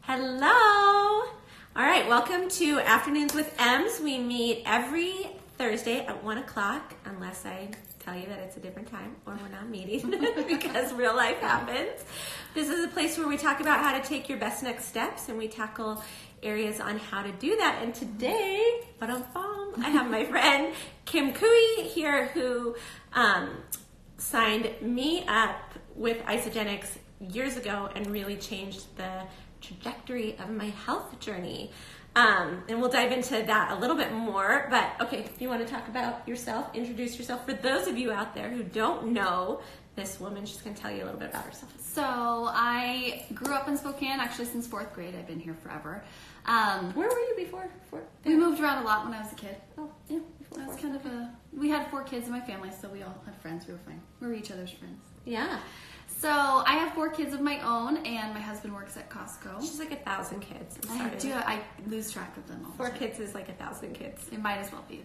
Hello! All right, welcome to Afternoons with Ems. We meet every Thursday at 1 o'clock, unless I tell you that it's a different time or we're not meeting because real life happens. This is a place where we talk about how to take your best next steps and we tackle areas on how to do that. And today, I have my friend Kim Couey here who signed me up with Isagenix years ago and really changed the trajectory of my health journey. And we'll dive into that a little bit more. But okay, if you want to talk about yourself, introduce yourself. For those of you out there who don't know this woman, she's going to tell you a little bit about herself. So I grew up in Spokane, actually since 4th grade. I've been here forever. Where were you before? We moved around a lot when I was a kid. Oh, yeah. That was kind of we had 4 kids in my family, so we all had friends. We were fine. We were each other's friends. Yeah. So I have 4 kids of my own, and my husband works at Costco. She's like 1,000 kids. I'm sorry. I lose track of them all. 4 kids is like 1,000 kids. It might as well be.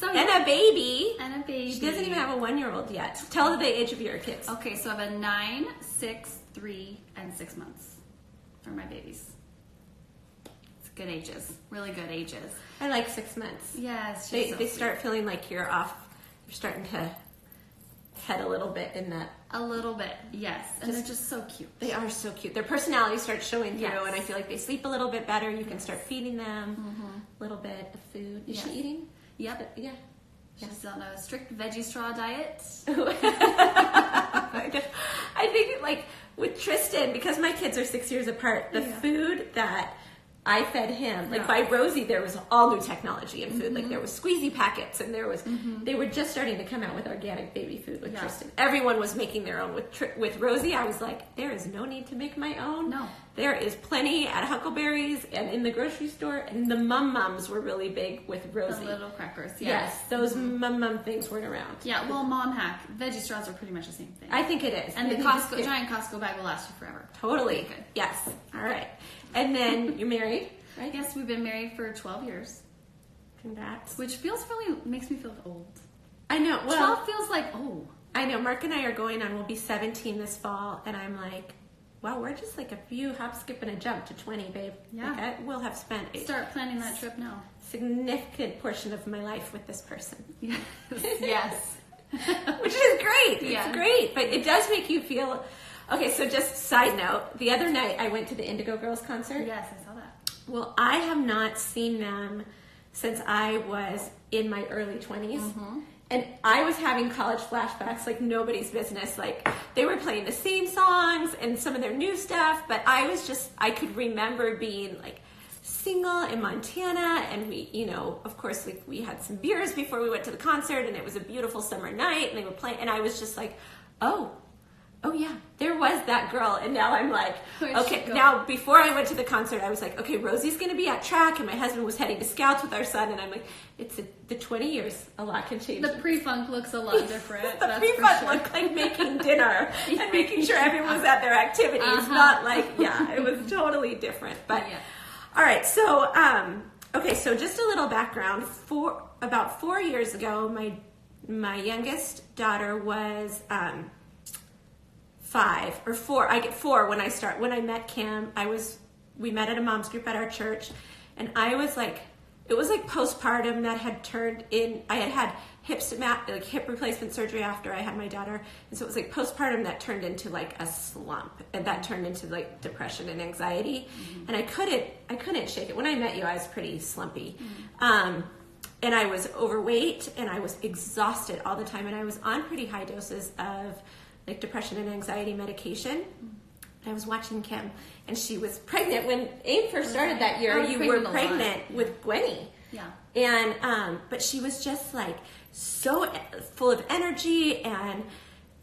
And a baby. And a baby. She doesn't even have a 1-year-old yet. Tell the age of your kids. Okay, so I have a 9, 6, 3, and 6 months for my babies. It's good ages. Really good ages. I like 6 months. Yes. They start feeling like you're off. You're starting to head a little bit in that. A little bit, yes. And they're just so cute. They are so cute. Their personality starts showing through, Yes. and I feel like they sleep a little bit better. You can start feeding them a little bit of food. Is she eating? Yep. Yeah. She's on a strict veggie straw diet. I think like with Tristan, because my kids are 6 years apart, the food that I fed him, like by Rosie, there was all new technology in food. Like there was squeezy packets, and there was they were just starting to come out with organic baby food with Tristan. Everyone was making their own. With Rosie, I was like, there is no need to make my own. No. There is plenty at Huckleberry's and in the grocery store. And the mums were really big with Rosie. The little crackers, yes. Those mum things weren't around. Yeah, well, mom hack. Veggie straws are pretty much the same thing. I think it is. And the giant Costco bag will last you forever. Totally. Okay, good. Yes. All right. And then you're married, right? Yes, we've been married for 12 years. Congrats. Which makes me feel old. I know. Well, 12 feels like, oh. I know. Mark and I are going on, we'll be 17 this fall. And I'm like, wow, we're just like a few hop, skip, and a jump to 20, babe. Yeah. Like I will have spent Start planning that trip now. significant portion of my life with this person. Yes. Yes. Which is great. Yeah. It's great. But it does make you feel... Okay, so just side note. The other night, I went to the Indigo Girls concert. Yes, I saw that. Well, I have not seen them since I was in my early 20s. And I was having college flashbacks like nobody's business. Like, they were playing the same songs and some of their new stuff, but I could remember being like single in Montana, and we, of course, like we had some beers before we went to the concert, and it was a beautiful summer night, and they were playing, and I was just like, oh yeah, there was that girl. And now I'm like, okay, now before I went to the concert, I was like, okay, Rosie's going to be at track, and my husband was heading to Scouts with our son, and I'm like, the 20 years, a lot can change. The pre-funk looks a lot different. The pre-funk looked like making dinner and making sure everyone was at their activities, not like, it was totally different. But all right, so, okay, so just a little background. About 4 years ago, my youngest daughter was, 5 or 4. I get 4 when I met Kim. We met at a mom's group at our church, and I was like, it was like postpartum that had turned in. I had hip replacement surgery after I had my daughter, and so it was like postpartum that turned into like a slump, and that turned into like depression and anxiety, and I couldn't shake it. When I met you, I was pretty slumpy, and I was overweight, and I was exhausted all the time, and I was on pretty high doses of like depression and anxiety medication. I was watching Kim, and she was pregnant when AIM first started that year. You were pregnant with Gwenny. Yeah. And but she was just like so full of energy, and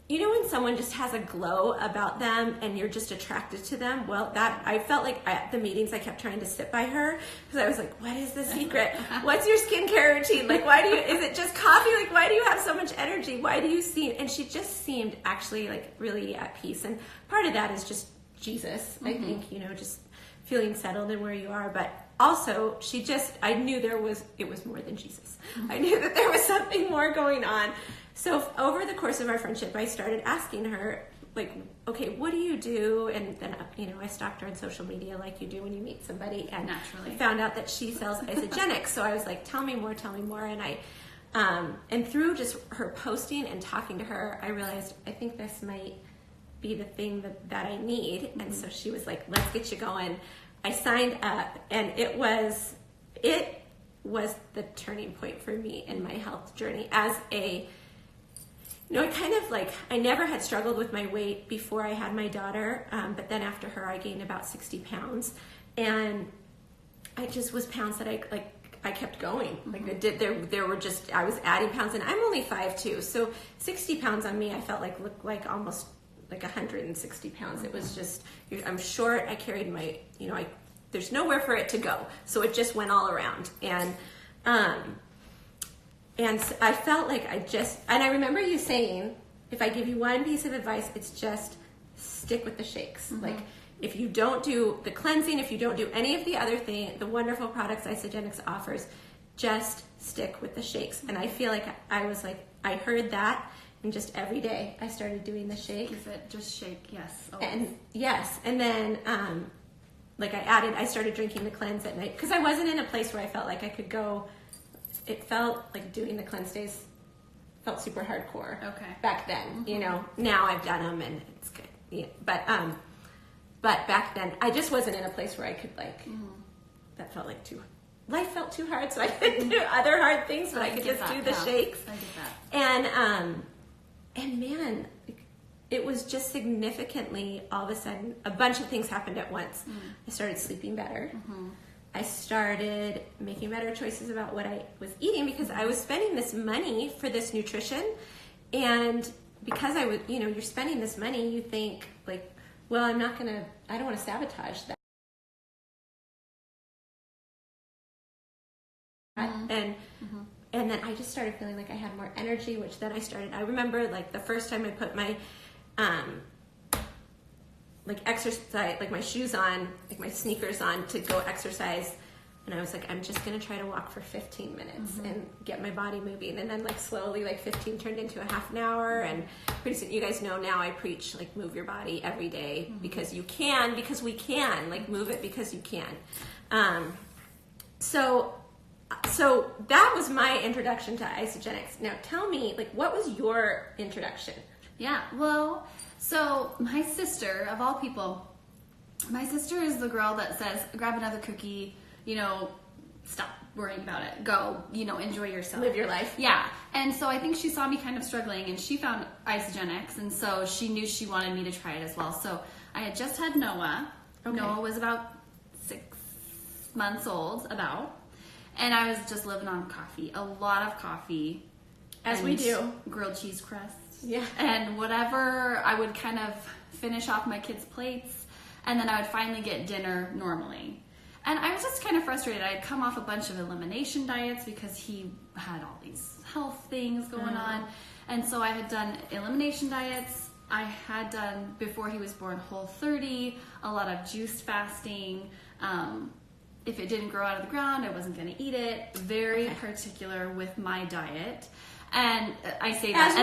when someone just has a glow about them and you're just attracted to them, well, that I felt like at the meetings I kept trying to sit by her, because I was like, what is the secret? What's your skincare routine? Like, is it just coffee? Like, why do you have so much energy? Why do you seem, and she just seemed actually like really at peace. And part of that is just Jesus, I think, just feeling settled in where you are. But also I knew it was more than Jesus. I knew that there was something more going on. So over the course of our friendship, I started asking her, like, okay, what do you do? And then, I stalked her on social media like you do when you meet somebody, and Naturally. I found out that she sells Isagenix. So I was like, tell me more. And and through just her posting and talking to her, I realized, I think this might be the thing that I need. And so she was like, let's get you going. I signed up, and it was the turning point for me in my health journey as I kind of like, I never had struggled with my weight before I had my daughter, but then after her, I gained about 60 pounds, and I just was pounds that I kept going. Like there were just, I was adding pounds, and I'm only 5'2", so 60 pounds on me, I felt looked like almost like 160 pounds. It was just, I'm short, I carried my, there's nowhere for it to go. So it just went all around. And so I felt like and I remember you saying, if I give you one piece of advice, it's just stick with the shakes. Like, if you don't do the cleansing, if you don't do any of the other the wonderful products Isagenix offers, just stick with the shakes. And I feel like I heard that, and just every day I started doing the shake. Is it just shake? Yes. Always. And yes. And then, I started drinking the cleanse at night, because I wasn't in a place where I felt like I could go. It felt like doing the cleanse days felt super hardcore. Okay. Back then, now I've done them and it's good. Yeah. But back then I just wasn't in a place where I could that felt like life felt too hard, so I couldn't do other hard things, but I could just do the shakes. I get that. And man, it was just significantly, all of a sudden, a bunch of things happened at once. I started sleeping better. I started making better choices about what I was eating, because I was spending this money for this nutrition. And because you're spending this money, you think well, I don't want to sabotage that. And then I just started feeling like I had more energy, which then I remember the first time I put my exercise, my shoes on, my sneakers on to go exercise, and I was like, I'm just gonna try to walk for 15 minutes and get my body moving. And then slowly 15 turned into a half an hour, and pretty soon, you guys know now I preach move your body every day, because we can, move it because you can. So that was my introduction to Isagenix. Now tell me, what was your introduction? Yeah, well, so my sister, of all people, my sister is the girl that says, grab another cookie, stop worrying about it. Go, enjoy yourself. Live your life. Yeah. And so I think she saw me kind of struggling, and she found Isagenix, and so she knew she wanted me to try it as well. So I had just had Noah. Okay. Noah was about 6 months old, and I was just living on coffee, a lot of coffee. As we do. Grilled cheese crusts. Yeah. And whatever, I would kind of finish off my kids' plates, and then I would finally get dinner normally. And I was just kind of frustrated. I had come off a bunch of elimination diets because he had all these health things going on. And so I had done elimination diets. I had done, before he was born, Whole30, a lot of juice fasting. If it didn't grow out of the ground, I wasn't going to eat it. Very particular with my diet. And I say that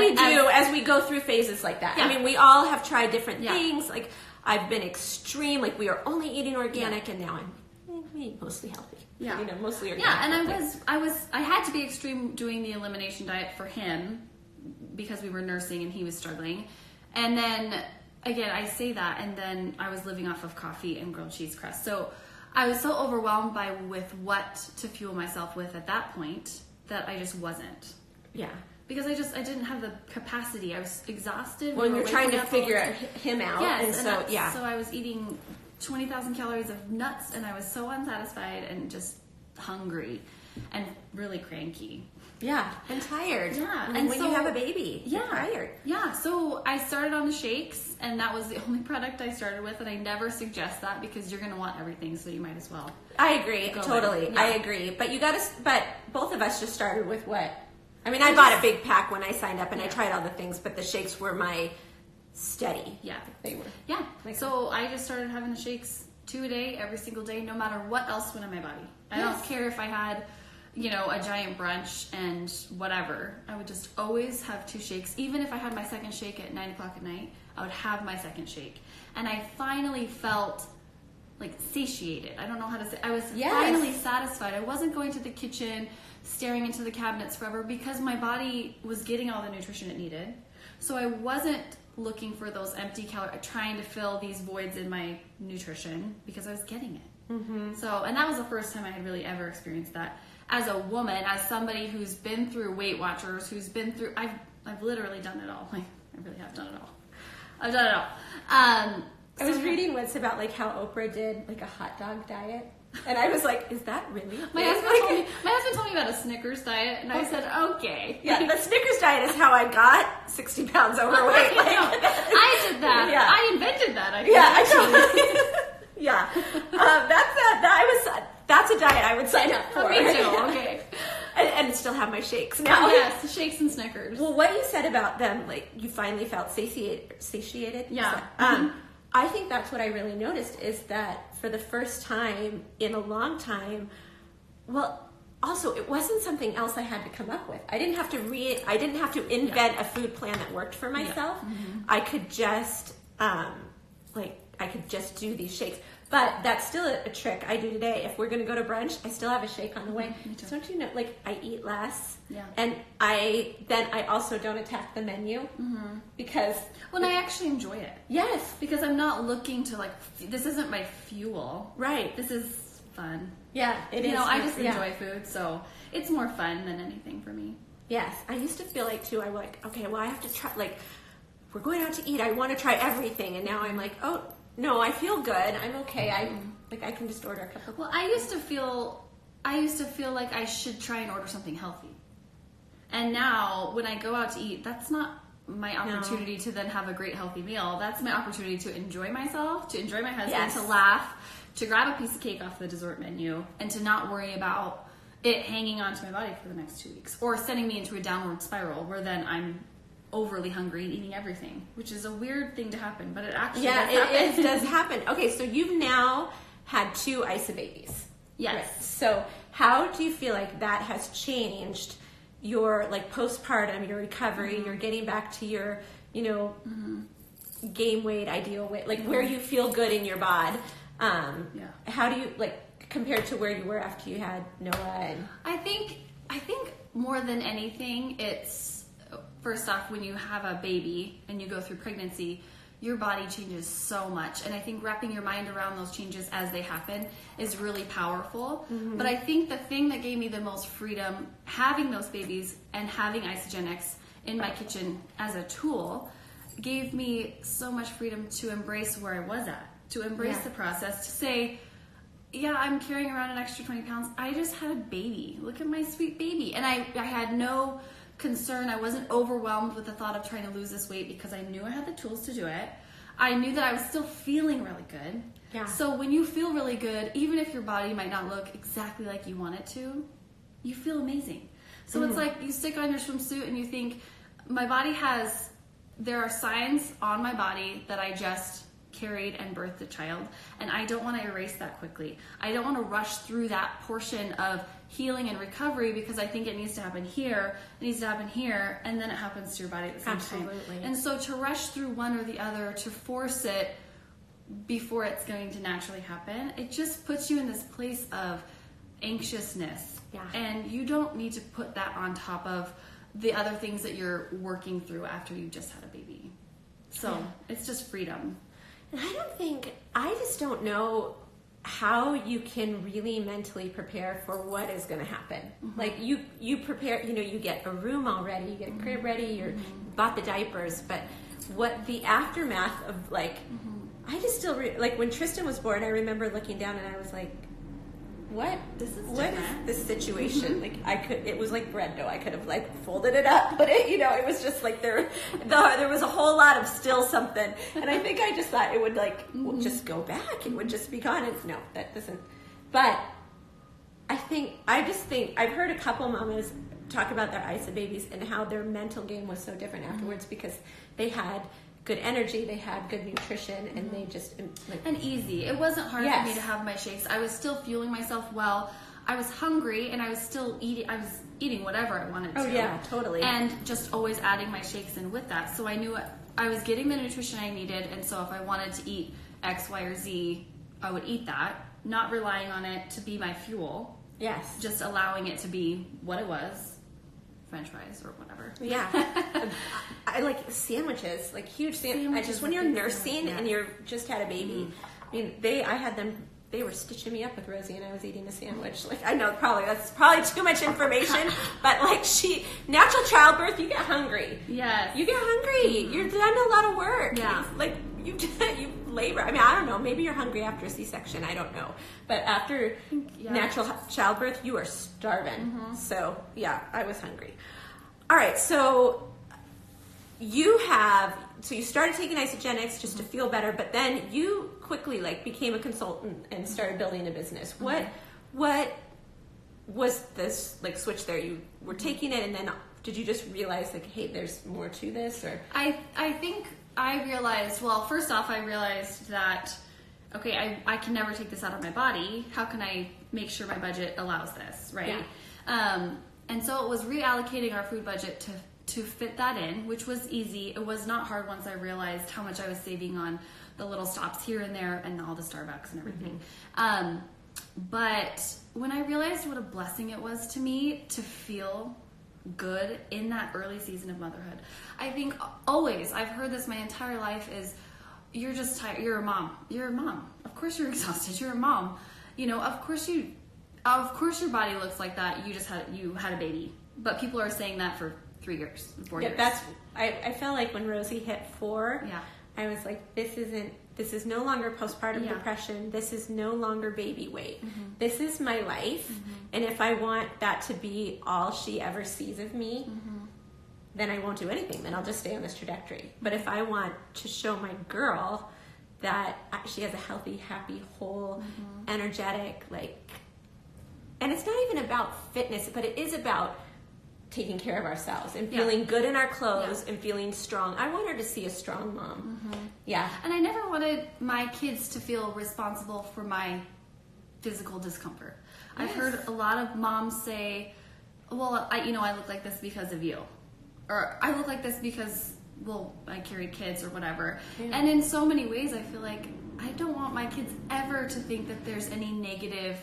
as we go through phases like that. Yeah. I mean, we all have tried different things. I've been extreme. We are only eating organic, and now I'm mostly healthy. Yeah, mostly organic. Yeah, and I had to be extreme doing the elimination diet for him because we were nursing and he was struggling. And then again, I say that, and then I was living off of coffee and grilled cheese crust. So I was so overwhelmed with what to fuel myself with at that point that I just wasn't. Yeah. Because I didn't have the capacity. I was exhausted. Well, you're trying to figure him out. Yes, and so I was eating 20,000 calories of nuts, and I was so unsatisfied and just hungry and really cranky. Yeah, and tired. Yeah, and when you have a baby, you're tired. Yeah, so I started on the shakes, and that was the only product I started with, and I never suggest that because you're going to want everything, so you might as well. I agree, totally. Yeah. I agree. But but both of us just started with what? I mean, I bought a big pack when I signed up, and I tried all the things, but the shakes were my steady. Yeah. They were. Yeah. So I just started having the shakes 2 a day, every single day, no matter what else went in my body. I don't care if I had, you know, a giant brunch and whatever, I would just always have 2 shakes. Even if I had my second shake at 9 o'clock at night, I would have my second shake. And I finally felt like satiated. I don't know how to say. I was finally satisfied. I wasn't going to the kitchen, staring into the cabinets forever, because my body was getting all the nutrition it needed. So I wasn't looking for those empty calories, trying to fill these voids in my nutrition, because I was getting it. Mm-hmm. So, and that was the first time I had really ever experienced that. As a woman, as somebody who's been through Weight Watchers, who's been through, I've literally done it all. Like, I really have done it all. I've done it all. I was reading once about like how Oprah did like a hot dog diet, and I was like, "Is that really?" My husband told me about a Snickers diet, and I said, "Okay." Yeah, the Snickers diet is how I got 60 pounds overweight. I did that. Yeah. I invented that. That's a diet I would sign up for. Me too. Okay. And still have my shakes now. Yes, shakes and Snickers. Well, what you said about them, like you finally felt satiated. Yeah. I think that's what I really noticed, is that for the first time in a long time, well, also it wasn't something else I had to come up with. I didn't have to invent a food plan that worked for myself. Yeah. Mm-hmm. I could just do these shakes. But that's still a trick I do today. If we're going to go to brunch, I still have a shake on the way. Don't you know, like, I eat less. Yeah. And I also don't attack the menu. Mm-hmm. Because... Well, I actually enjoy it. Yes. Because I'm not looking to, like, this isn't my fuel. Right. This is fun. Yeah, it is. You know, I just enjoy food, so it's more fun than anything for me. Yes. I used to feel like, too, I was like, okay, well, I have to try, like, we're going out to eat. I want to try everything. And now I'm like, oh... No, I feel good. I'm okay. I can just order a couple. Well, I used to feel like I should try and order something healthy. And now when I go out to eat, that's not my opportunity to then have a great healthy meal. That's my opportunity to enjoy myself, to enjoy my husband, to laugh, to grab a piece of cake off the dessert menu, and to not worry about it hanging onto my body for the next 2 weeks or sending me into a downward spiral where then I'm overly hungry and eating everything, which is a weird thing to happen, but it actually does happen. Okay, so you've now had 2 Isa babies. Yes. Right. So how do you feel like that has changed your like postpartum, your recovery, mm-hmm. your getting back to your, you know, mm-hmm. game weight, ideal weight, like mm-hmm. where you feel good in your bod? How do you like compared to where you were after you had Noah? And I think more than anything, it's first off, when you have a baby and you go through pregnancy, your body changes so much. And I think wrapping your mind around those changes as they happen is really powerful. Mm-hmm. But I think the thing that gave me the most freedom, having those babies and having Isagenix in my kitchen as a tool, gave me so much freedom to embrace where I was at, to embrace the process, to say, yeah, I'm carrying around an extra 20 pounds. I just had a baby. Look at my sweet baby. And I had no concern. I wasn't overwhelmed with the thought of trying to lose this weight because I knew I had the tools to do it. I knew that I was still feeling really good. Yeah. So when you feel really good, even if your body might not look exactly like you want it to, you feel amazing. So it's like you stick on your swimsuit and you think, there are signs on my body that I just carried and birthed a child, and I don't want to erase that quickly. I don't want to rush through that portion of healing and recovery because I think it needs to happen here, it needs to happen here, and then it happens to your body at the same time. And so to rush through one or the other, to force it before it's going to naturally happen, it just puts you in this place of anxiousness. Yeah. And you don't need to put that on top of the other things that you're working through after you just had a baby. So it's just freedom. And I just don't know how you can really mentally prepare for what is going to happen. Mm-hmm. Like you prepare, you get a room already, you get a crib ready, you bought the diapers, but what the aftermath of like, I just still, like when Tristan was born, I remember looking down and I was like, what is this situation? Like it was like bread dough. I could have like folded it up, but it was just like there was a whole lot of still something. And I think I just thought it would like just go back. It would just be gone. And no, that doesn't. But I just think I've heard a couple mamas talk about their Isa babies and how their mental game was so different afterwards because they had good energy, they had good nutrition, and they just... and easy. It wasn't hard for me to have my shakes. I was still fueling myself well. I was hungry and I was still eating. I was eating whatever I wanted to. Oh yeah, totally. And just always adding my shakes in with that. So I knew I was getting the nutrition I needed. And so if I wanted to eat X, Y, or Z, I would eat that, not relying on it to be my fuel. Yes. Just allowing it to be what it was. French fries or whatever. Yeah. I like sandwiches, like huge sandwiches. Just when you're nursing and you're just had a baby. I mean, they were stitching me up with Rosie and I was eating a sandwich. Like, I know that's probably too much information, but like natural childbirth, you get hungry. Yes. You get hungry. You're done a lot of work. Yeah. Like you labor. I mean, I don't know. Maybe you're hungry after a C-section. I don't know. But after natural childbirth, you are starving. So yeah, I was hungry. All right. So you started taking Isagenix just to feel better, but then you quickly became a consultant and started building a business. What was this switch there? You were taking it, and then did you just realize hey, there's more to this? Or I think I realized, well, first off, I realized that, okay, I can never take this out of my body. How can I make sure my budget allows this, right? Yeah. And so it was reallocating our food budget to fit that in, which was easy. It was not hard once I realized how much I was saving on the little stops here and there and all the Starbucks and everything. But when I realized what a blessing it was to me to feel good in that early season of motherhood, I think always, I've heard this my entire life, is you're just tired. You're a mom. Of course you're exhausted. You're a mom. Of course your body looks like that. You had a baby. But people are saying that for 3 years, 4 years. I felt like when Rosie hit 4, I was like, this is no longer postpartum depression. This is no longer baby weight. This is my life. And if I want that to be all she ever sees of me, then I won't do anything. Then I'll just stay on this trajectory. But if I want to show my girl that she has a healthy, happy, whole, energetic, and it's not even about fitness, but it is about taking care of ourselves and feeling good in our clothes and feeling strong. I want her to see a strong mom. Yeah. And I never wanted my kids to feel responsible for my physical discomfort. Yes. I've heard a lot of moms say, well, I look like this because of you. Or I look like this because, well, I carried kids or whatever. Yeah. And in so many ways, I feel like I don't want my kids ever to think that there's any negative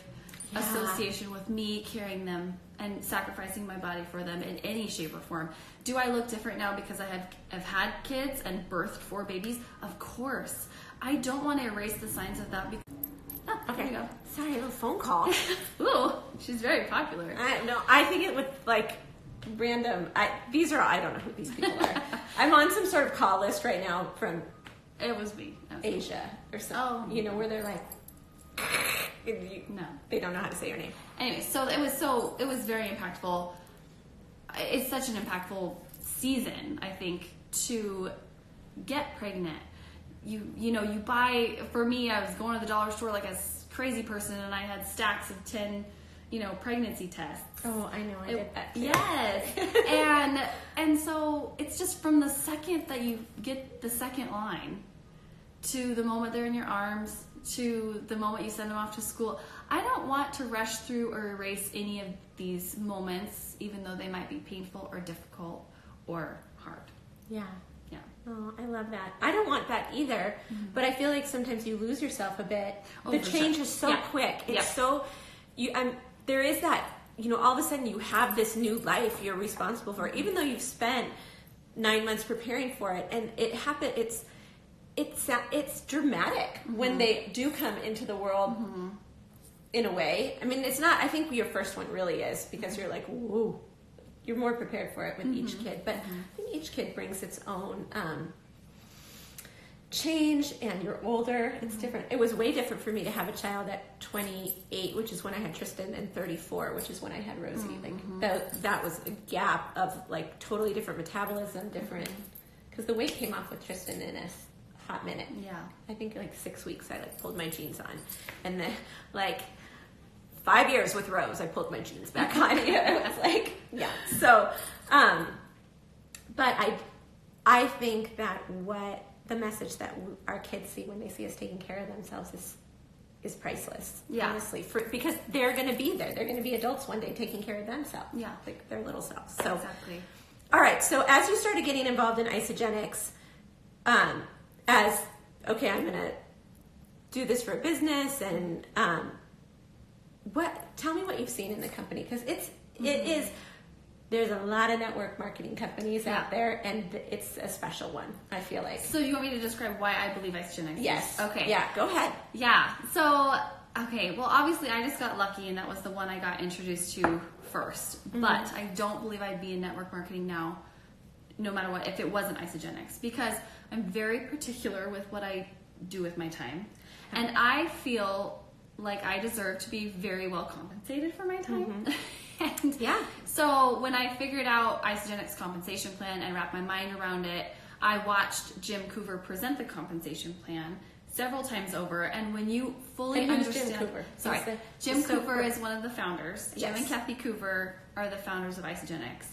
association with me carrying them and sacrificing my body for them in any shape or form. Do I look different now because I've had kids and birthed 4 babies? Of course. I don't want to erase the signs of that. Okay. There you go. Sorry, a little phone call. Ooh, she's very popular. I think it was random. I don't know who these people are. I'm on some sort of call list right now from It was me. Asia or something. Oh. Where they're no, they don't know how to say your name. Anyway, it was very impactful. It's such an impactful season, I think, to get pregnant. You buy, for me, I was going to the dollar store like a crazy person, and I had stacks of 10 pregnancy tests. Oh, I know, I did that too. Yes. and so it's just from the second that you get the second line to the moment they're in your arms to the moment you send them off to school. I don't want to rush through or erase any of these moments, even though they might be painful or difficult or hard. Yeah. Yeah. Oh, I love that. I don't want that either, but I feel like sometimes you lose yourself a bit. The change is so quick. It's so there is that, all of a sudden you have this new life you're responsible for, even though you've spent 9 months preparing for it, and it happened. It's dramatic when they do come into the world in a way. I mean, it's not, I think your first one really is, because you're like, whoa, you're more prepared for it with each kid. But I think each kid brings its own change, and you're older. It's different. It was way different for me to have a child at 28, which is when I had Tristan, and 34, which is when I had Rosie. That was a gap of totally different metabolism, different, because the weight came off with Tristan in a hot minute. Yeah. I think 6 weeks I pulled my jeans on, and then 5 years with Rose I pulled my jeans back on. It was so but I think that what the message that our kids see when they see us taking care of themselves is priceless. Yeah. Honestly, because they're going to be there. They're going to be adults one day taking care of themselves. Yeah. Like their little selves. So, Exactly. all right. So as you started getting involved in Isagenix, I'm going to do this for a business, and tell me what you've seen in the company, because it is. There's a lot of network marketing companies out there, and it's a special one, I feel like. So you want me to describe why I believe Isagenix? Yes. Okay. Yeah, go ahead. Yeah. So, okay. Well, obviously, I just got lucky, and that was the one I got introduced to first. Mm-hmm. But I don't believe I'd be in network marketing now, no matter what, if it wasn't Isagenix, because I'm very particular with what I do with my time. And I feel like I deserve to be very well compensated for my time. Mm-hmm. And so when I figured out Isagenix compensation plan and wrapped my mind around it, I watched Jim Couver present the compensation plan several times over. And when you fully understand, Jim Couver? Jim Couver is one of the founders. Yes. Jim and Kathy Couver are the founders of Isagenix.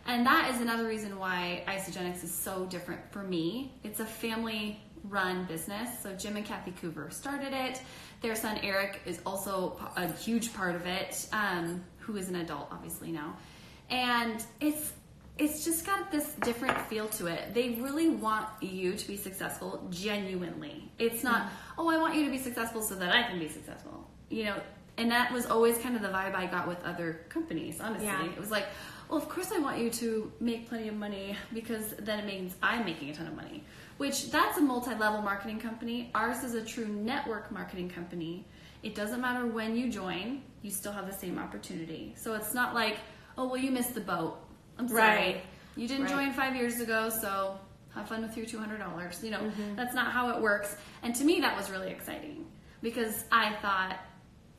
And that is another reason why Isagenix is so different for me. It's a family-run business. So Jim and Kathy Couver started it. Their son Eric is also a huge part of it, who is an adult obviously now. And it's just got this different feel to it. They really want you to be successful genuinely. It's not, oh, I want you to be successful so that I can be successful. You know, and that was always kind of the vibe I got with other companies, honestly. Yeah. It was like, well, of course I want you to make plenty of money, because then it means I'm making a ton of money. Which, that's a multi-level marketing company. Ours is a true network marketing company. It doesn't matter when you join, you still have the same opportunity. So it's not like, oh, well, you missed the boat. I'm sorry. Right. You didn't join 5 years ago, so have fun with your $200. You know, that's not how it works. And to me, that was really exciting, because I thought,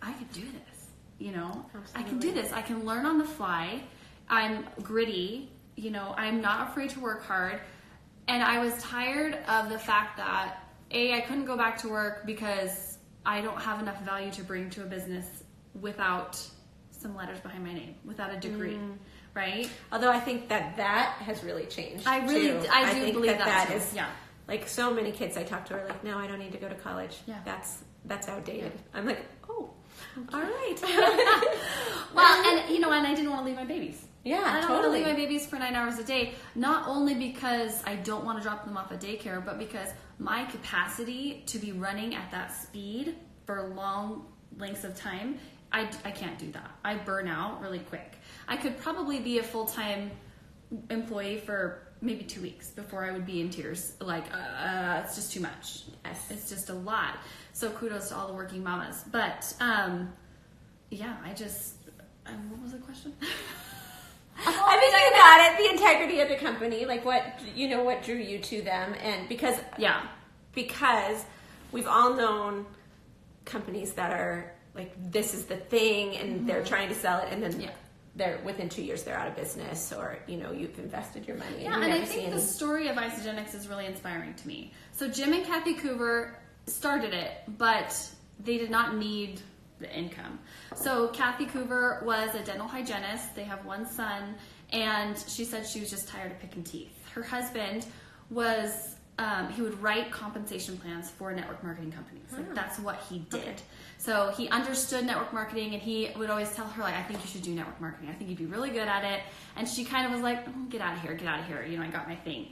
I could do this. You know, absolutely. I can do this. I can learn on the fly. I'm gritty. You know, I'm not afraid to work hard. And I was tired of the fact that, I couldn't go back to work because I don't have enough value to bring to a business without some letters behind my name, without a degree, right? Although I think that has really changed. I do believe that is, like, so many kids I talk to are like, no, I don't need to go to college. Yeah. That's outdated. Yeah. I'm like, oh, all right. Well, and you know, and I didn't want to leave my babies. Yeah, I don't totally. want to leave my babies for 9 hours a day, not only because I don't want to drop them off at daycare, but because my capacity to be running at that speed for long lengths of time, I can't do that. I burn out really quick. I could probably be a full-time employee for maybe 2 weeks before I would be in tears. Like, it's just too much. Yes. It's just a lot. So kudos to all the working mamas. But, yeah, what was the question? I mean, you got it. The integrity of the company, like what drew you to them, and because we've all known companies that are like, this is the thing, and they're trying to sell it, and then they're within 2 years they're out of business, or you've invested your money. And I think the story of Isagenix is really inspiring to me. So Jim and Kathy Couver started it, but they did not need the income. So Kathy Couver was a dental hygienist. They have one son, and she said she was just tired of picking teeth. Her husband was, he would write compensation plans for network marketing companies. Like, that's what he did. Okay. So he understood network marketing, and he would always tell her, like, I think you should do network marketing. I think you'd be really good at it. And she kind of was like, get out of here. You know, I got my thing.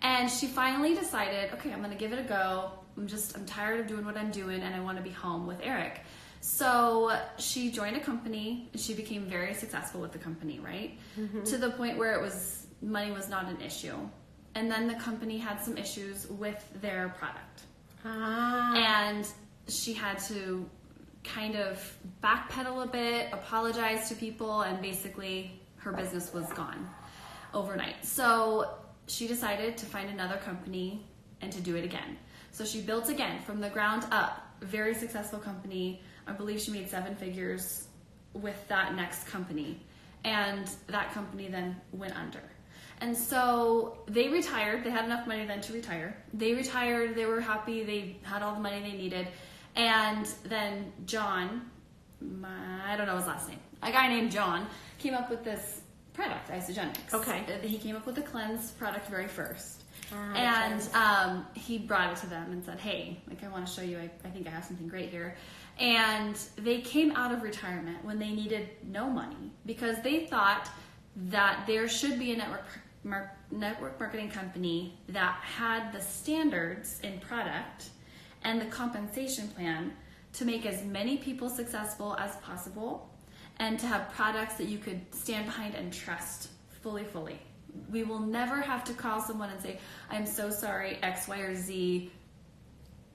And she finally decided, okay, I'm going to give it a go. I'm tired of doing what I'm doing, and I want to be home with Eric. So she joined a company, and she became very successful with the company, right? To the point where money was not an issue. And then the company had some issues with their product. And she had to kind of backpedal a bit, apologize to people, and basically her business was gone overnight. So she decided to find another company and to do it again. So she built again from the ground up, very successful company. I believe she made 7 figures with that next company. And that company then went under. And so they retired. They had enough money then to retire. They retired. They were happy. They had all the money they needed. And then John, I don't know his last name, a guy named John, came up with this product, Isagenix. Okay. He came up with the cleanse product very first. Cleanse. And he brought it to them and said, hey, like, I want to show you, I think I have something great here. And they came out of retirement when they needed no money because they thought that there should be a network marketing company that had the standards in product and the compensation plan to make as many people successful as possible and to have products that you could stand behind and trust fully. We will never have to call someone and say, I'm so sorry, X, Y, or Z,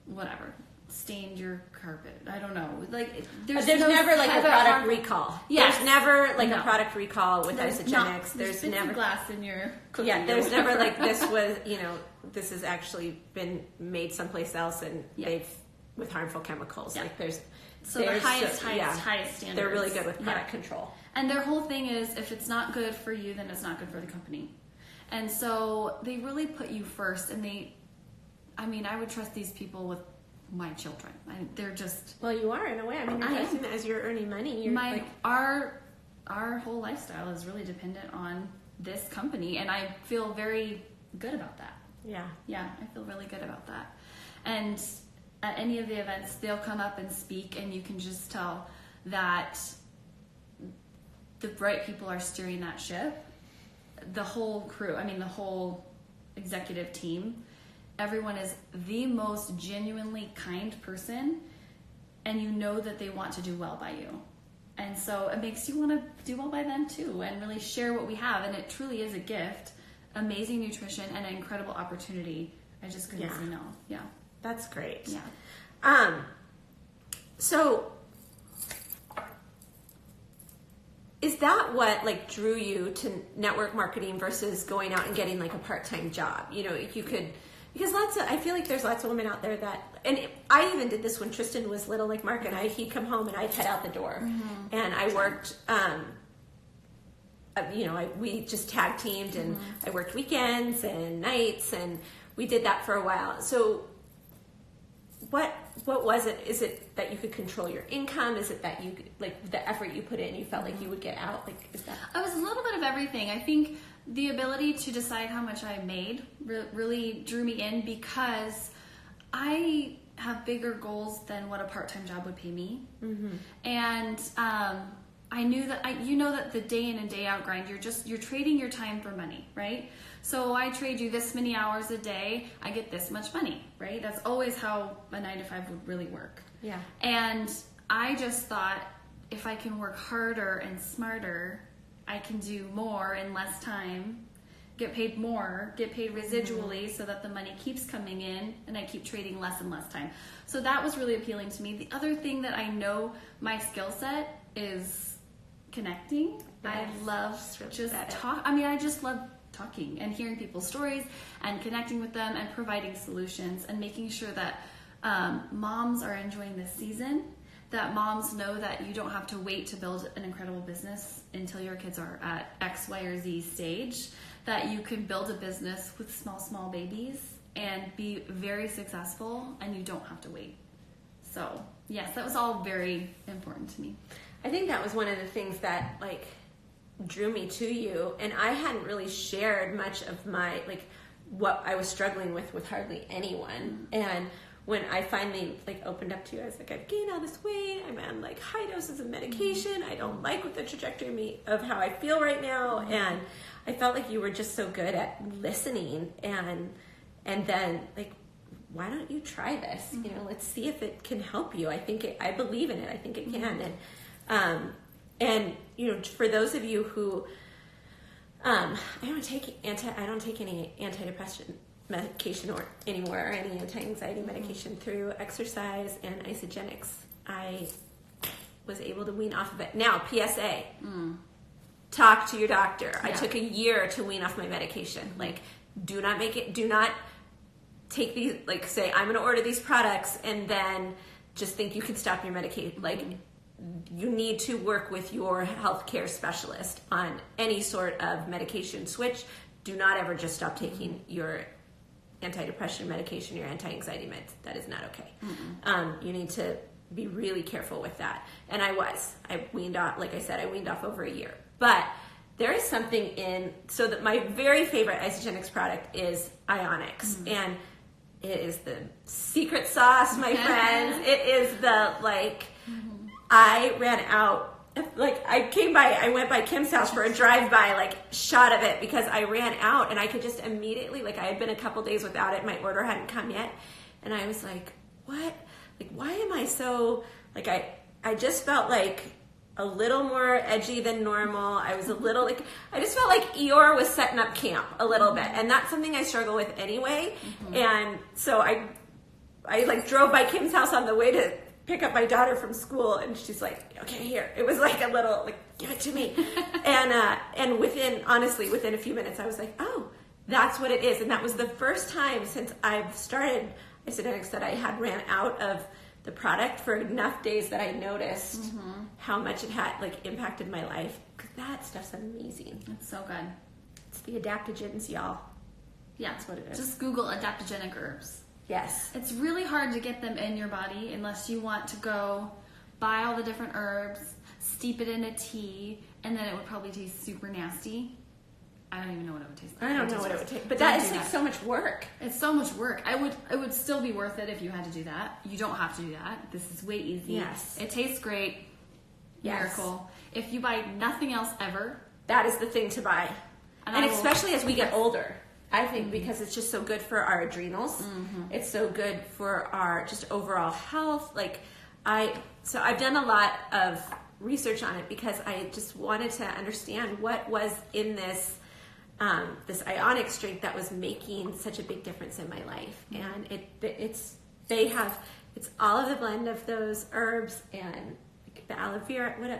whatever, stained your carpet. I don't know. Like, there's never like a product recall. Yes. There's never like a product recall with Isagenix. There's never glass in your cookie. Yeah, there's never like this was, this has actually been made someplace else and they've with harmful chemicals. Yeah. Like there's the highest standards. They're really good with product control. And their whole thing is, if it's not good for you, then it's not good for the company. And so they really put you first. And I would trust these people with my children. They're just... Well, you are in a way. I mean, you're trusting that as you're earning money. Our whole lifestyle is really dependent on this company. And I feel very good about that. Yeah. Yeah, I feel really good about that. And at any of the events, they'll come up and speak, and you can just tell that the right people are steering that ship. The whole crew, the whole executive team, everyone is the most genuinely kind person, and you know that they want to do well by you. And so it makes you want to do well by them too, and really share what we have. And it truly is a gift, amazing nutrition, and an incredible opportunity. I just couldn't say no. Yeah. That's great. Yeah. So is that what like drew you to network marketing versus going out and getting like a part-time job? If you could, because I feel like there's lots of women out there that, and I even did this when Tristan was little, like Mark and he'd come home and I'd head out the door and I worked, we just tag teamed and I worked weekends and nights and we did that for a while. So what was it? Is it that you could control your income? Is it that you, like, the effort you put in, you felt like you would get out? Like, is that? It was a little bit of everything. I think the ability to decide how much I made really drew me in because I have bigger goals than what a part-time job would pay me. And I knew that that the day in and day out grind, you're trading your time for money, right? So I trade you this many hours a day, I get this much money, right? That's always how a 9-to-5 would really work. Yeah. And I just thought, if I can work harder and smarter, I can do more in less time, get paid more, get paid residually so that the money keeps coming in and I keep trading less and less time. So that was really appealing to me. The other thing that I know my skill set is connecting. Yes. I love I just love talking and hearing people's stories and connecting with them and providing solutions and making sure that moms are enjoying this season, that moms know that you don't have to wait to build an incredible business until your kids are at X, Y, or Z stage, that you can build a business with small babies and be very successful and you don't have to wait. So yes, that was all very important to me. I think that was one of the things that like drew me to you, and I hadn't really shared much of my what I was struggling with hardly anyone. And when I finally opened up to you, I was like, I've gained all this weight, I'm on high doses of medication, I don't like what the trajectory of how I feel right now, and I felt like you were just so good at listening and then why don't you try this? Let's see if it can help you. I believe in it. I think it can. And for those of you who, I don't take any antidepressant medication anymore, or any anti-anxiety medication. Through exercise and Isagenix, I was able to wean off of it. Now, PSA, talk to your doctor. Yeah. I took a year to wean off my medication. Do not take these, say, I'm going to order these products and then just think you can stop your medication. You need to work with your healthcare specialist on any sort of medication switch. Do not ever just stop taking your antidepressant medication, your anti-anxiety meds. That is not okay. You need to be really careful with that. And I weaned off, like I said, I weaned off over a year. But there is something so that my very favorite Isagenix product is Ionix. And it is the secret sauce, my friends. It is the, I ran out. I went by Kim's house for a drive-by, shot of it because I ran out and I could just immediately, I had been a couple days without it. My order hadn't come yet. And I was like, what? Why am I so, I just felt a little more edgy than normal. I was a little, I just felt like Eeyore was setting up camp a little bit. And that's something I struggle with anyway. And so I drove by Kim's house on the way to pick up my daughter from school, and she's like, okay, here. It was a little, give it to me. And within a few minutes, I was like, oh, that's what it is. And that was the first time since I've started Isagenix that I had ran out of the product for enough days that I noticed how much it had impacted my life. Because that stuff's amazing. It's so good. It's the adaptogens, y'all. Yeah, that's what it is. Just Google adaptogenic herbs. Yes. It's really hard to get them in your body unless you want to go buy all the different herbs, steep it in a tea, and then it would probably taste super nasty. I don't even know what it would taste like. I don't know what it would taste, but that is so much work. It's so much work. It would still be worth it if you had to do that. You don't have to do that. This is way easy. Yes. It tastes great. Yes. Miracle. If you buy nothing else ever, that is the thing to buy. And especially as we get older. I think because it's just so good for our adrenals. It's so good for our just overall health. So I've done a lot of research on it because I just wanted to understand what was in this Ionix drink that was making such a big difference in my life. And it's all of the blend of those herbs and the aloe vera. I'm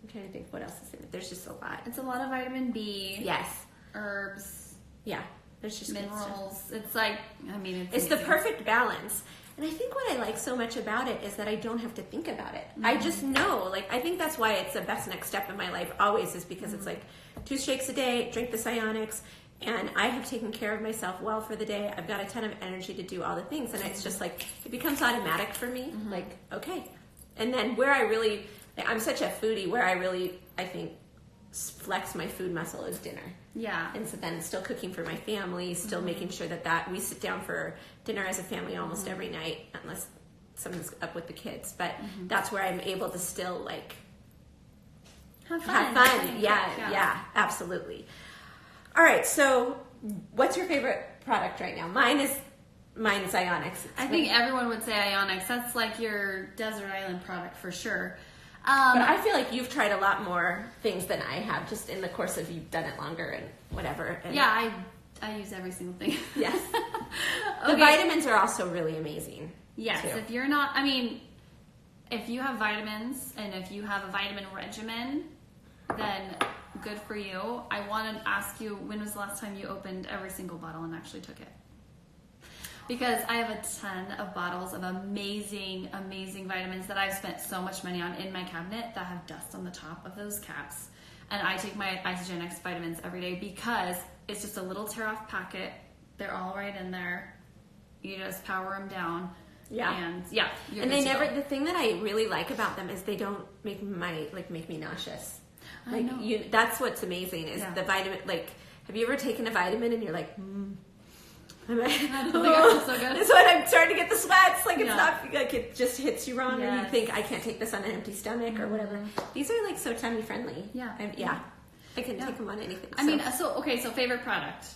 trying to think what else is in it. There's just a lot. It's a lot of vitamin B. Yes. Herbs. Yeah, there's just minerals. It's it's the perfect balance. And I think what I like so much about it is that I don't have to think about it. I just know, I think that's why it's the best next step in my life always, is because it's 2 shakes a day, drink this Ionix, and I have taken care of myself well for the day. I've got a ton of energy to do all the things, and it's just it becomes automatic for me. Okay. And then where I really, I'm such a foodie, where I really, I think, flex my food muscle is dinner. Yeah. And so then still cooking for my family, still making sure that we sit down for dinner as a family almost every night, unless someone's up with the kids. But that's where I'm able to still have fun. Yeah, absolutely. All right, so what's your favorite product right now? Mine is Ionix. I think everyone would say Ionix. That's your desert island product for sure. But I feel like you've tried a lot more things than I have, just in the course of you've done it longer and whatever. And yeah, I use every single thing. Yes. The vitamins are also really amazing. Yes, too. If you're not, if you have vitamins and if you have a vitamin regimen, then good for you. I want to ask you, when was the last time you opened every single bottle and actually took it? Because I have a ton of bottles of amazing, amazing vitamins that I've spent so much money on in my cabinet that have dust on the top of those caps. And I take my Isagenix vitamins every day because it's just a little tear-off packet. They're all right in there. You just power them down. Yeah. And yeah. And the thing that I really like about them is they don't make me nauseous. I know. That's what's amazing is the vitamin. Have you ever taken a vitamin and you're like, I don't think I feel so good. That's when I'm starting to get the sweats. It's not it just hits you wrong, and you think I can't take this on an empty stomach or whatever. These are so tummy friendly. Yeah, I can take them on anything. So favorite product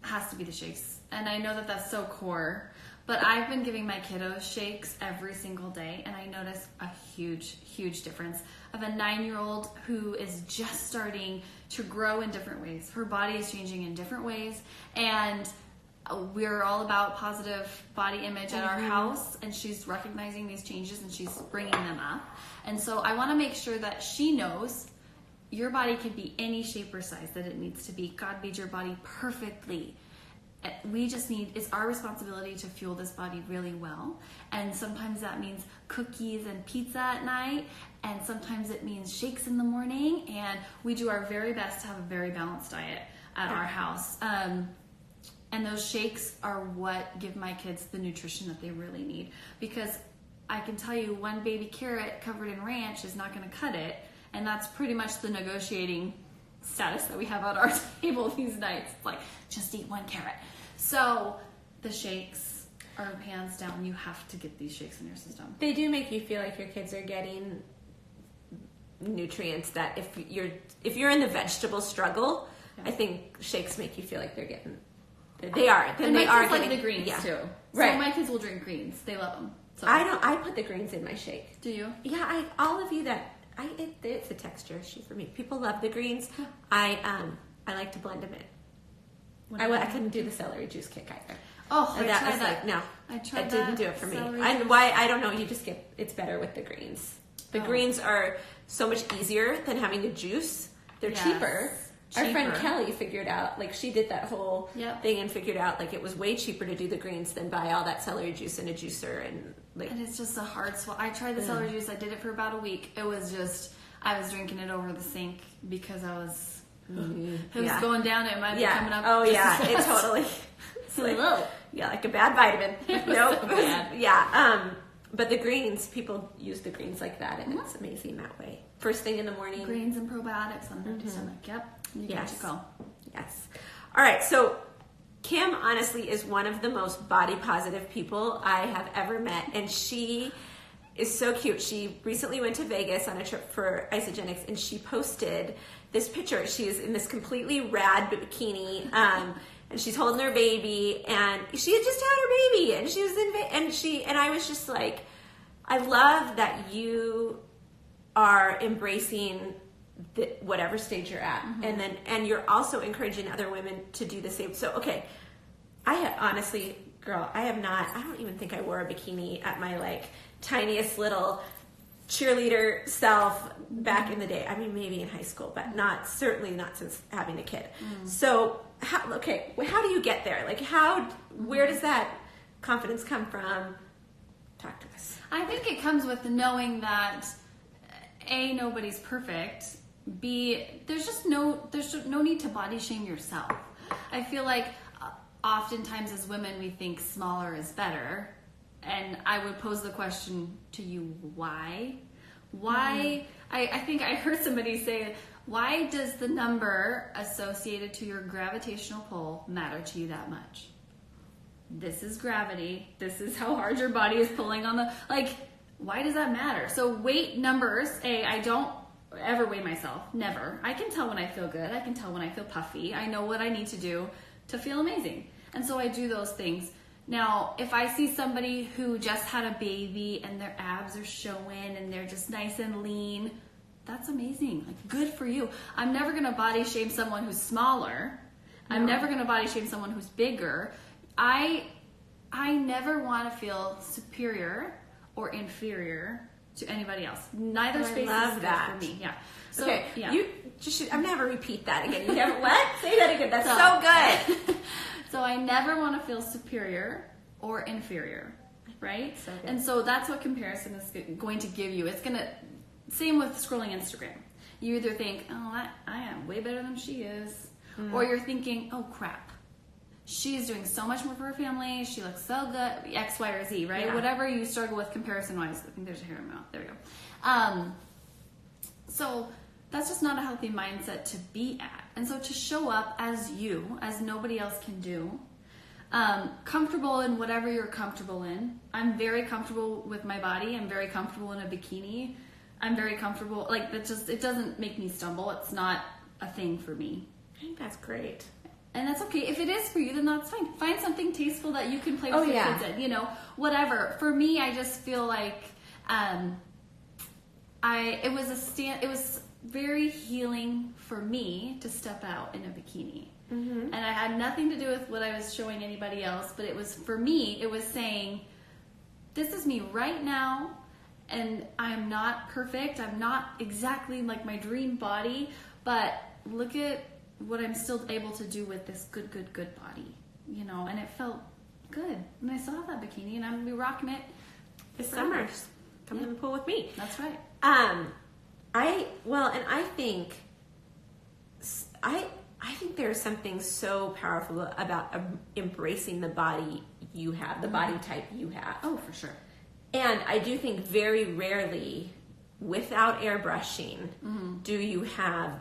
has to be the shakes, and I know that that's so core. But I've been giving my kiddos shakes every single day, and I notice a huge, huge difference of a 9-year-old who is just starting to grow in different ways. Her body is changing in different ways, and we're all about positive body image at our house, and she's recognizing these changes and she's bringing them up. And so I want to make sure that she knows your body can be any shape or size that it needs to be. God made your body perfectly. It's our responsibility to fuel this body really well. And sometimes that means cookies and pizza at night, and sometimes it means shakes in the morning, and we do our very best to have a very balanced diet at our house. And those shakes are what give my kids the nutrition that they really need. Because I can tell you, one baby carrot covered in ranch is not going to cut it. And that's pretty much the negotiating status that we have at our table these nights. It's like, just eat 1 carrot. So the shakes are hands down. You have to get these shakes in your system. They do make you feel like your kids are getting nutrients that if you're in the vegetable struggle, I think shakes make you feel like they're getting. They are. And my kids like the greens too. Right. So my kids will drink greens. They love them. So. I put the greens in my shake. Do you? Yeah. All of you that it's a texture issue for me. People love the greens. I like to blend them in. I couldn't do the celery juice kick either. Oh, I tried that. Like, no, I tried that. That didn't do it for me. And why? I don't know. You just it's better with the greens. The greens are so much easier than having the juice. They're cheaper. Our friend Kelly figured out, like she did that whole thing and figured out like it was way cheaper to do the greens than buy all that celery juice in a juicer and like. And it's just a hard swallow. I tried the celery juice. I did it for about a week. It was just I was drinking it over the sink because I was. It was going down. It might be coming up. Oh yeah, it totally. It's like, like a bad vitamin. Nope. So bad. Yeah. But the greens, people use the greens like that, and it's amazing that way. First thing in the morning. Greens and probiotics on the stomach. Yep. You got to go. Yes. All right. So Kim honestly is one of the most body positive people I have ever met, and she is so cute. She recently went to Vegas on a trip for Isagenix, and she posted this picture. She is in this completely rad bikini, and she's holding her baby, and she had just had her baby, and she was and I was just like, I love that you are embracing whatever stage you're at, and you're also encouraging other women to do the same. So okay, honestly, girl, I don't even think I wore a bikini at my like tiniest little cheerleader self back in the day. I mean, maybe in high school, but certainly not since having a kid. So how do you get there? Like where does that confidence come from? Talk to us. I think it comes with knowing that A, nobody's perfect. B, there's no need to body shame yourself. I feel like oftentimes as women we think smaller is better, and I would pose the question to you, why? I think I heard somebody say, why does the number associated to your gravitational pull matter to you that much? This is gravity. This is how hard your body is pulling on the, why does that matter? So weight numbers, I don't ever weigh myself. Never. I can tell when I feel good. I can tell when I feel puffy. I know what I need to do to feel amazing. And so I do those things. Now, if I see somebody who just had a baby and their abs are showing and they're just nice and lean, that's amazing. Like, good for you. I'm never going to body shame someone who's smaller. No. I'm never going to body shame someone who's bigger. I never want to feel superior or inferior to anybody else. Neither space is good for me. Yeah. So, okay. Yeah. You just should. I'm never repeat that again. You never what? Say that again. That's so good. So I never want to feel superior or inferior, right? So good. And so that's what comparison is going to give you. It's gonna same with scrolling Instagram. You either think, oh, I am way better than she is, or you're thinking, oh crap, she's doing so much more for her family. She looks so good. X, Y, or Z, right? Yeah. Whatever you struggle with comparison-wise. I think there's a hair in my mouth. There we go. So that's just not a healthy mindset to be at. And so to show up as you, as nobody else can do, comfortable in whatever you're comfortable in. I'm very comfortable with my body. I'm very comfortable in a bikini. I'm very comfortable. It doesn't make me stumble. It's not a thing for me. I think that's great. And that's okay. If it is for you, then that's fine. Find something tasteful that you can play with your kids in. Whatever. For me, I just feel like it was very healing for me to step out in a bikini. And I had nothing to do with what I was showing anybody else, but it was, for me, it was saying, this is me right now, and I'm not perfect. I'm not exactly like my dream body, but look at what I'm still able to do with this good body, and it felt good. And I still have that bikini, and I'm gonna be rocking it this summer. Come in the pool with me. That's right. I think there's something so powerful about embracing the body you have, the body type you have. Oh, for sure. And I do think very rarely without airbrushing, do you have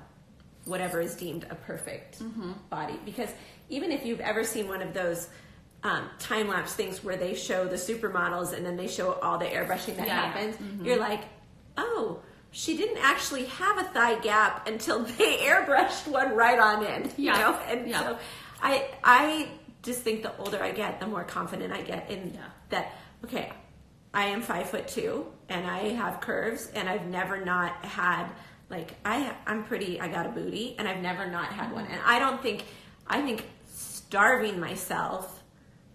whatever is deemed a perfect body? Because even if you've ever seen one of those time-lapse things where they show the supermodels and then they show all the airbrushing that happens, you're like, oh, she didn't actually have a thigh gap until they airbrushed one right on in, you know? And so I just think the older I get, the more confident I get in that, okay, I am 5'2" and I have curves, and I've never not had, like, I got a booty, and I've never not had one. And I think starving myself,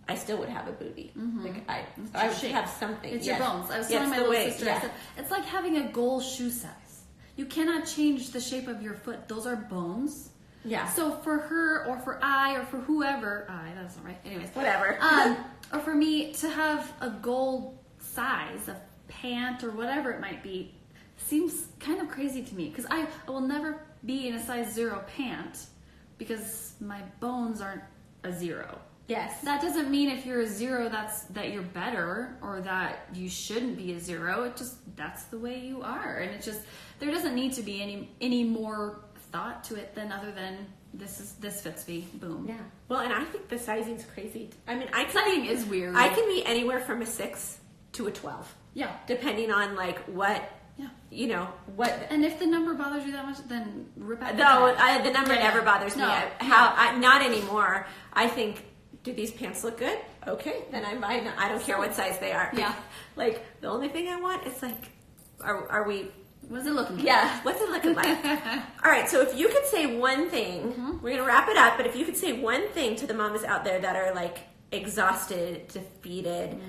I still would have a booty. Like I would have something. It's your bones. I was telling my little sister, I said, it's like having a goal shoe size. You cannot change the shape of your foot. Those are bones. Yeah. So for her, or for I, or for whoever, that's not right. Anyways, whatever. Or for me to have a goal size of pant or whatever it might be, seems kind of crazy to me, because I will never be in a size 0 pant because my bones aren't a 0. Yes. That doesn't mean if you're a 0 that you're better, or that you shouldn't be a 0. It just, that's the way you are. And it just, there doesn't need to be any more thought to it than other than this fits me. Boom. Yeah. Well, and I think the sizing's crazy. I mean, sizing is weird. I can be anywhere from a 6 to a 12. Yeah. Depending on like what. Yeah. You know what? And if the number bothers you that much, then rip out. The number never bothers me. Not anymore. I think, do these pants look good? Okay, then I'm buying them. I don't care what size they are. Yeah. Like, the only thing I want is like, are we? What's it looking like? Yeah. What's it looking like? All right. So if you could say one thing, we're gonna wrap it up. But if you could say one thing to the mamas out there that are like exhausted, defeated,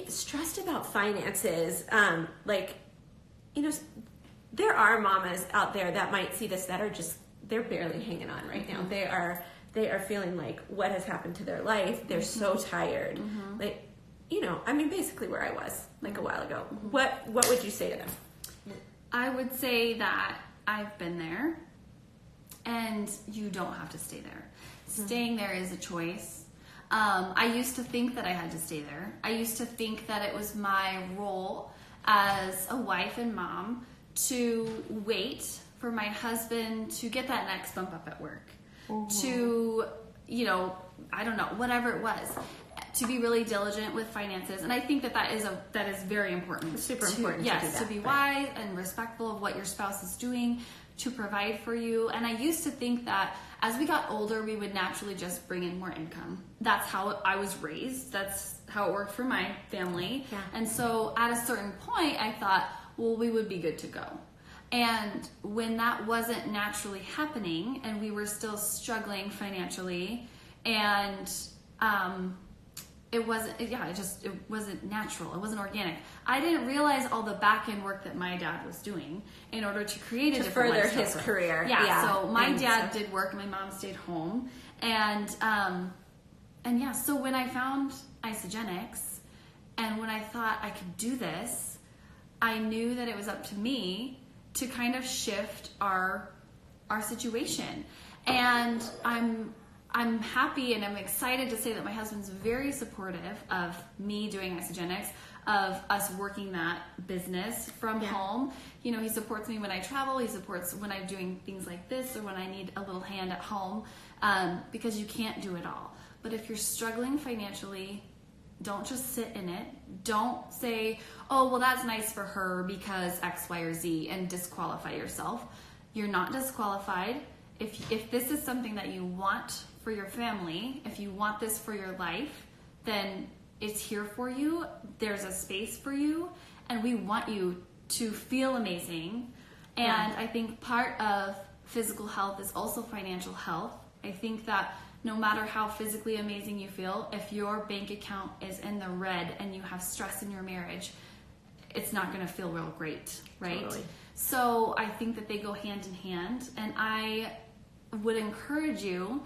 stressed about finances, like, you know, there are mamas out there that might see this that are just, they're barely hanging on right now. They are feeling like, what has happened to their life? They're so tired. Like, you know, I mean, basically where I was like a while ago. What would you say to them? I would say that I've been there, and you don't have to stay there. Staying there is a choice. I used to think that I had to stay there. I used to think that it was my role as a wife and mom to wait for my husband to get that next bump up at work, to, you know, I don't know, whatever it was, to be really diligent with finances. And I think that is very important. It's super important. Yes, to be wise and respectful of what your spouse is doing, to provide for you. And I used to think that as we got older, we would naturally just bring in more income. That's how I was raised. That's how it worked for my family. Yeah. And so at a certain point, I thought, well, we would be good to go. And when that wasn't naturally happening, and we were still struggling financially, and it wasn't natural. It wasn't organic. I didn't realize all the back end work that my dad was doing in order to create a different further lifestyle his for him. career. Yeah. So my dad did work, my mom stayed home, and yeah. So when I found Isagenix, and when I thought I could do this, I knew that it was up to me to kind of shift our situation. And I'm happy and I'm excited to say that my husband's very supportive of me doing Isagenix, of us working that business from home. You know, he supports me when I travel. He supports when I'm doing things like this, or when I need a little hand at home, because you can't do it all. But if you're struggling financially, don't just sit in it. Don't say, oh, well, that's nice for her because X, Y, or Z, and disqualify yourself. You're not disqualified. If this is something that you want for your family, if you want this for your life, then it's here for you. There's a space for you, and we want you to feel amazing. And I think part of physical health is also financial health. I think that no matter how physically amazing you feel, if your bank account is in the red and you have stress in your marriage, it's not going to feel real great, right? Totally. So I think that they go hand in hand, and I would encourage you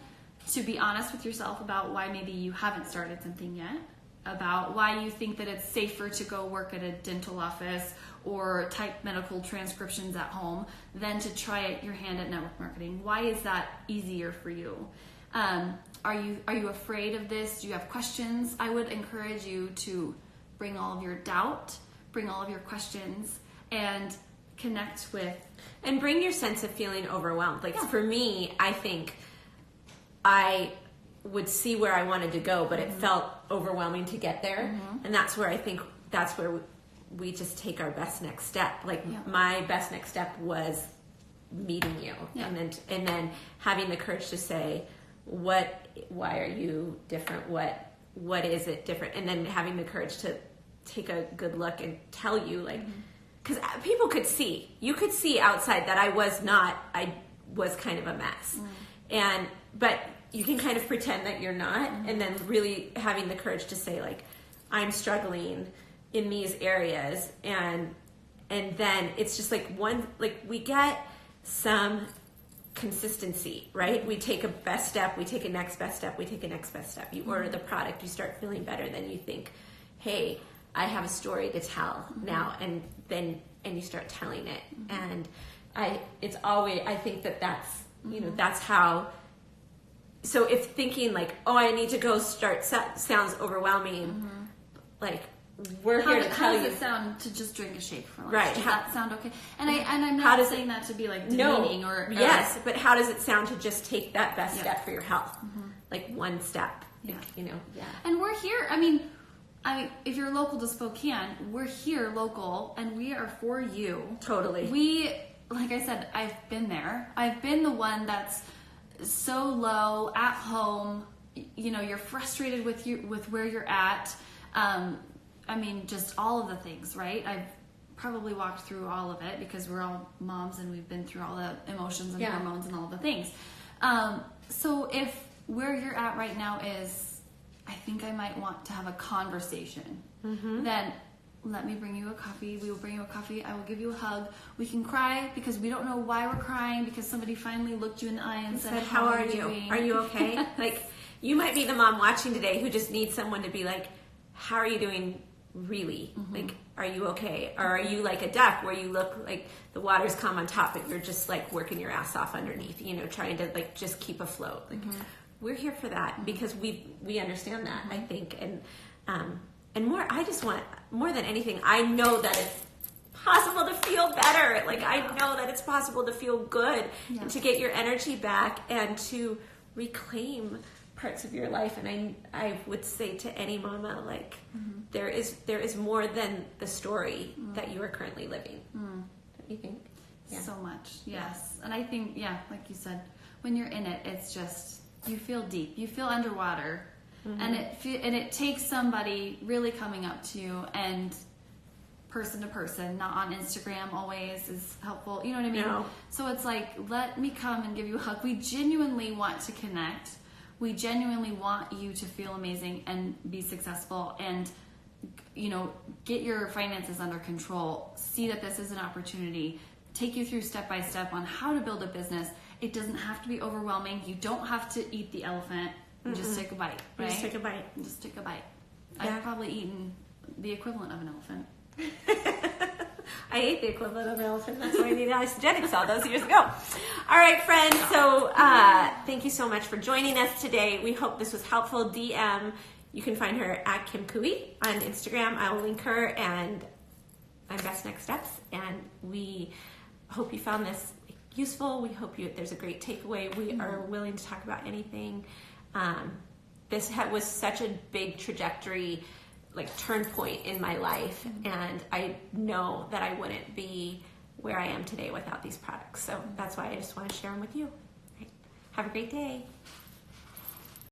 to be honest with yourself about why maybe you haven't started something yet, about why you think that it's safer to go work at a dental office or type medical transcriptions at home than to try your hand at network marketing. Why is that easier for you? Are you afraid of this? Do you have questions? I would encourage you to bring all of your doubt, bring all of your questions, and connect with. And bring your sense of feeling overwhelmed. Like for me, I think I would see where I wanted to go, but it felt overwhelming to get there. And that's where I think that's where we just take our best next step. Like my best next step was meeting you, and then having the courage to say, why are you different? What is it different? And then having the courage to take a good look and tell you, like, because people could see, you could see outside that I was kind of a mess. But you can kind of pretend that you're not, and then really having the courage to say, like, I'm struggling in these areas, and then it's just like we get some consistency, right? We take a best step, we take a next best step, we take a next best step. You order the product, you start feeling better, then you think, hey, I have a story to tell now, and you start telling it. And I think that's, that's how. So if thinking like, oh, I need to go start sounds overwhelming, like we're here to tell you. How does it sound to just drink a shake for lunch? Right. Does that sound okay? And I'm not saying that to be like demeaning or yes, but how does it sound to just take that best step for your health? Like one step, like, And we're here. I mean, if you're local to Spokane, we're here local, and we are for you. Totally. Like I said, I've been there. I've been the one that's so low at home. You're frustrated with where you're at. I mean, just all of the things, right? I've probably walked through all of it because we're all moms and we've been through all the emotions and hormones and all the things. So if where you're at right now is, I think I might want to have a conversation, then let me bring you a coffee. We will bring you a coffee. I will give you a hug. We can cry because we don't know why we're crying, because somebody finally looked you in the eye and said, how are you doing? Are you okay? Like, you might be the mom watching today who just needs someone to be like, how are you doing really? Like, are you okay? Or are you like a duck where you look like the water's calm on top, but you're just like working your ass off underneath, trying to like just keep afloat. Like, we're here for that because we understand that, I think. And more, I just want, more than anything, I know that it's possible to feel better. Like, I know that it's possible to feel good and to get your energy back and to reclaim parts of your life. And I would say to any mama, like, there is more than the story that you are currently living. Don't you think? Yeah. So much, yes. And I think, like you said, when you're in it, it's just, you feel deep, you feel underwater. And it takes somebody really coming up to you and person to person, not on Instagram always is helpful. You know what I mean? No. So it's like, let me come and give you a hug. We genuinely want to connect. We genuinely want you to feel amazing and be successful and, get your finances under control. See that this is an opportunity. Take you through step by step on how to build a business. It doesn't have to be overwhelming. You don't have to eat the elephant. You just take a bite, right? Just take a bite. Just take a bite. Yeah. I've probably eaten the equivalent of an elephant. I ate the equivalent of an elephant. That's why I needed Isagenix all those years ago. All right, friends. So thank you so much for joining us today. We hope this was helpful. DM. You can find her at Kim Couey on Instagram. I will link her and my best next steps. And we hope you found this useful. We hope there's a great takeaway. We are willing to talk about anything. This was such a big trajectory, like turn point in my life, and I know that I wouldn't be where I am today without these products. So that's why I just want to share them with you. Right. Have a great day.